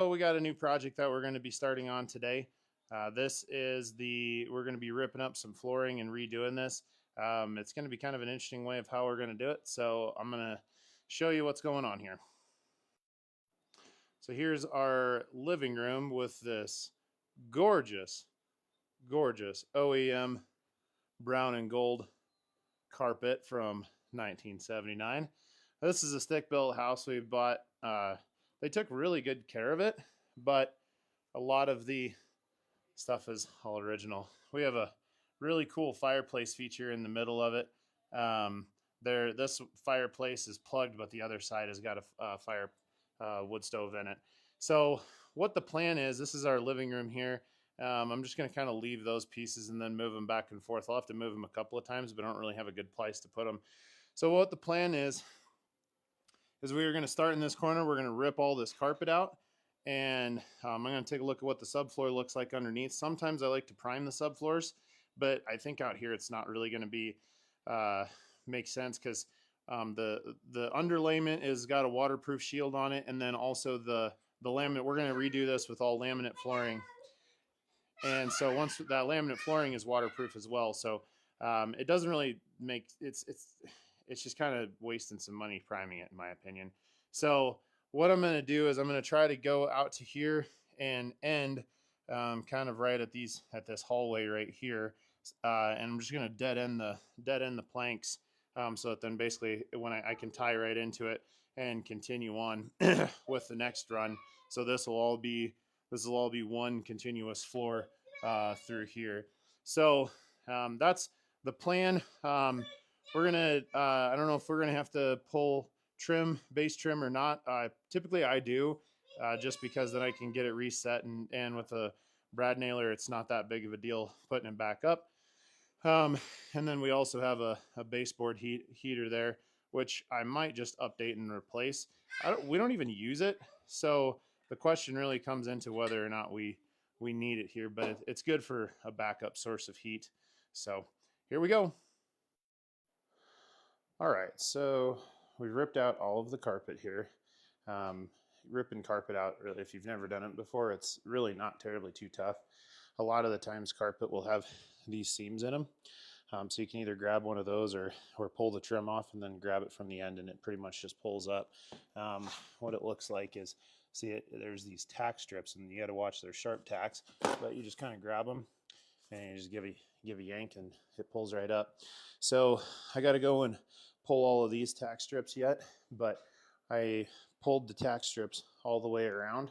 So we got a new project that we're going to be starting on today. We're going to be ripping up some flooring and redoing this. It's going to be kind of an interesting way of how we're going to do it. So I'm going to show you what's going on here. So here's our living room with this gorgeous, gorgeous OEM brown and gold carpet from 1979. This is a stick-built house we bought. They took really good care of it, but a lot of the stuff is all original. We have a really cool fireplace feature in the middle of it. This fireplace is plugged, but the other side has got a fire wood stove in it. So what the plan is, this is our living room here. I'm just going to kind of leave those pieces and then move them back and forth. I'll have to move them a couple of times, but I don't really have a good place to put them. So what the plan is we're going to start in this corner. We're going to rip all this carpet out, and I'm going to take a look at what the subfloor looks like underneath. Sometimes I like to prime the subfloors, but I think out here it's not really going to be make sense because the underlayment is got a waterproof shield on it, and then also the laminate. We're going to redo this with all laminate flooring, and so once that laminate flooring is waterproof as well, so it doesn't really make it's just kind of wasting some money priming it, in my opinion. So what I'm going to do is I'm going to try to go out to here and end kind of right at this hallway right here, and I'm just going to dead end the planks so that then basically when I can tie right into it and continue on with the next run. So this will all be one continuous floor through here. So that's the plan. We're gonna I don't know if we're gonna have to pull base trim or not. Typically I do, just because then I can get it reset, and with a brad nailer it's not that big of a deal putting it back up. And then we also have a baseboard heater there, which I might just update and replace. We don't even use it, so the question really comes into whether or not we need it here, but it's good for a backup source of heat. So here we go. All right, so we ripped out all of the carpet here. Ripping carpet out, really, if you've never done it before, it's really not terribly too tough. A lot of the times carpet will have these seams in them. So you can either grab one of those or pull the trim off and then grab it from the end, and it pretty much just pulls up. What it looks like is, there's these tack strips, and you got to watch their sharp tacks, but you just kind of grab them and you just give a yank and it pulls right up. So I got to go and pull all of these tack strips yet, but I pulled the tack strips all the way around.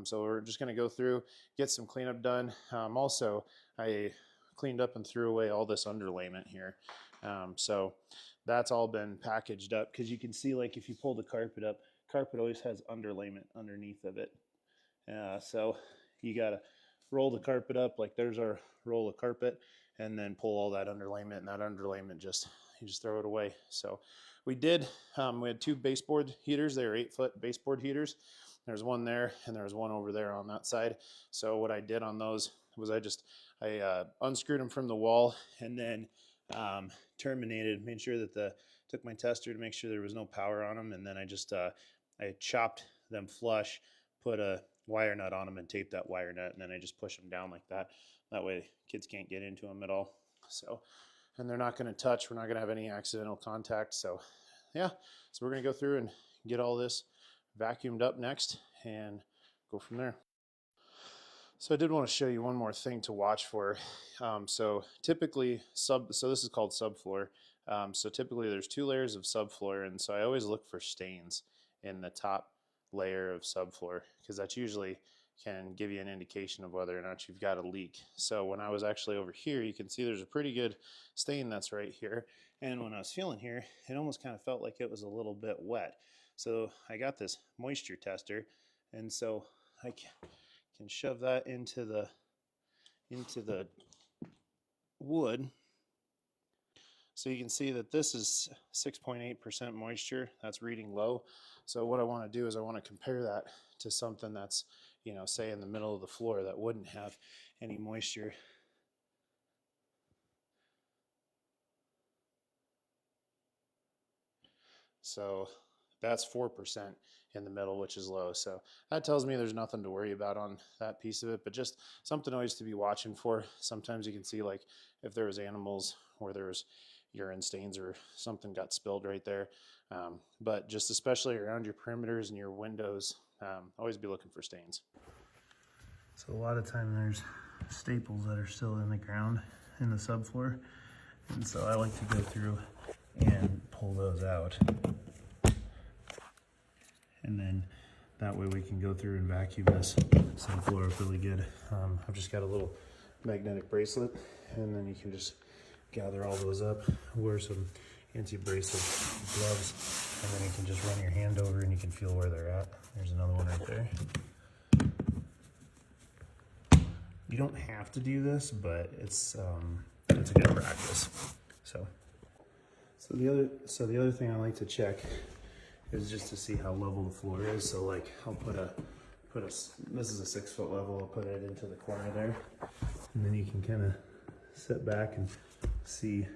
So we're just going to go through, get some cleanup done. Also, I cleaned up and threw away all this underlayment here. So that's all been packaged up, because you can see, like, if you pull the carpet up, carpet always has underlayment underneath of it. So you got to roll the carpet up, like there's our roll of carpet, and then pull all that underlayment, and that underlayment you just throw it away. So we had two baseboard heaters. They were 8-foot baseboard heaters. There's one there and there's one over there on that side. So what I did on those was I unscrewed them from the wall, and then made sure that took my tester to make sure there was no power on them, and then I chopped them flush, put a wire nut on them and tape that wire nut, and then I just push them down like that. That way kids can't get into them at all. So, and they're not going to touch. We're not going to have any accidental contact. So yeah, so we're going to go through and get all this vacuumed up next and go from there. So I did want to show you one more thing to watch for. So typically so this is called subfloor. So typically there's 2 layers of subfloor, and so I always look for stains in the top layer of subfloor, because that usually can give you an indication of whether or not you've got a leak. So when I was actually over here, you can see there's a pretty good stain that's right here. And when I was feeling here, it almost kind of felt like it was a little bit wet. So I got this moisture tester, and so I can shove that into the wood. So you can see that this is 6.8% moisture. That's reading low. So what I want to do is I want to compare that to something that's, say in the middle of the floor that wouldn't have any moisture. So that's 4% in the middle, which is low. So that tells me there's nothing to worry about on that piece of it, but just something always to be watching for. Sometimes you can see like if there was animals or there's urine stains or something got spilled right there. But just especially around your perimeters and your windows, always be looking for stains. So a lot of time there's staples that are still in the ground in the subfloor, and so I like to go through and pull those out, and then that way we can go through and vacuum this subfloor up really good. I've just got a little magnetic bracelet, and then you can just gather all those up, wear some anti-abrasive gloves, and then you can just run your hand over and you can feel where they're at. There's another one right there. You don't have to do this, but it's a good practice. So the other thing I like to check is just to see how level the floor is. So like I'll put a this is a 6 foot level. I'll put it into the corner there, and then you can kind of sit back and see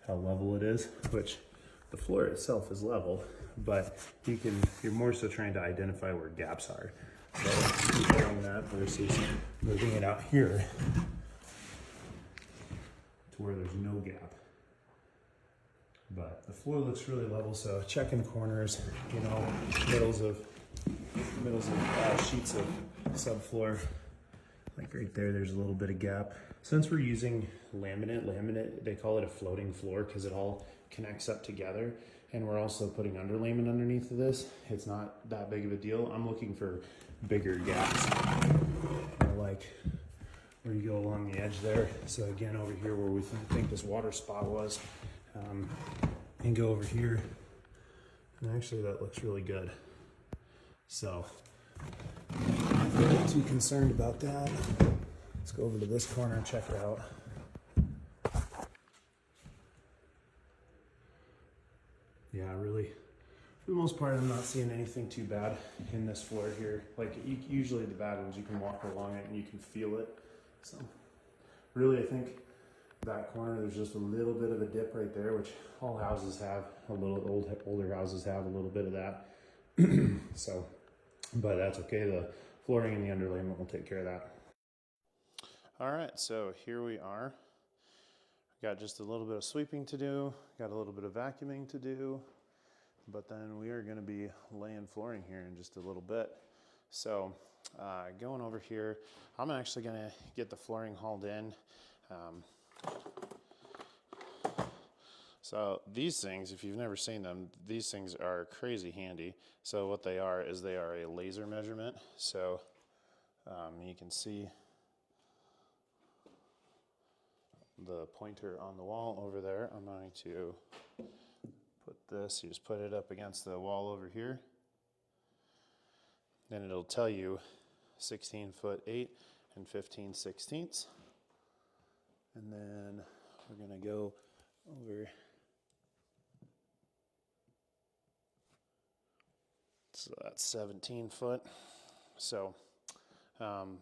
how level it is. Which the floor itself is level, but you're more so trying to identify where gaps are. So comparing that versus moving it out here to where there's no gap. But the floor looks really level, so checking corners, middles of sheets of subfloor. Like right there, there's a little bit of gap. Since we're using laminate, they call it a floating floor because it all connects up together. And we're also putting underlayment underneath of this. It's not that big of a deal. I'm looking for bigger gaps, like where you go along the edge there. So again, over here where we think this water spot was, and go over here, and actually that looks really good. So I'm not too concerned about that. Let's go over to this corner and check it out. Yeah, really, for the most part, I'm not seeing anything too bad in this floor here. Like usually the bad ones, you can walk along it and you can feel it. So really, I think that corner, there's just a little bit of a dip right there, which all houses have. Older houses have a little bit of that. So, but that's okay. The flooring and the underlayment will take care of that. All right, so here we are. Got just a little bit of sweeping to do, got a little bit of vacuuming to do, but then we are going to be laying flooring here in just a little bit. So going over here, I'm actually going to get the flooring hauled in. So these things, if you've never seen them, these things are crazy handy. So what they are is they are a laser measurement. So you can see the pointer on the wall over there. I'm going to put this, you just put it up against the wall over here. Then it'll tell you 16'8" and 15/16. And then we're gonna go over, so that's 17 foot. So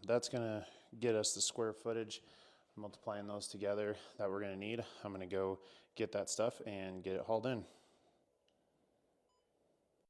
that's gonna get us the square footage, multiplying those together, that we're gonna need. I'm gonna go get that stuff and get it hauled in.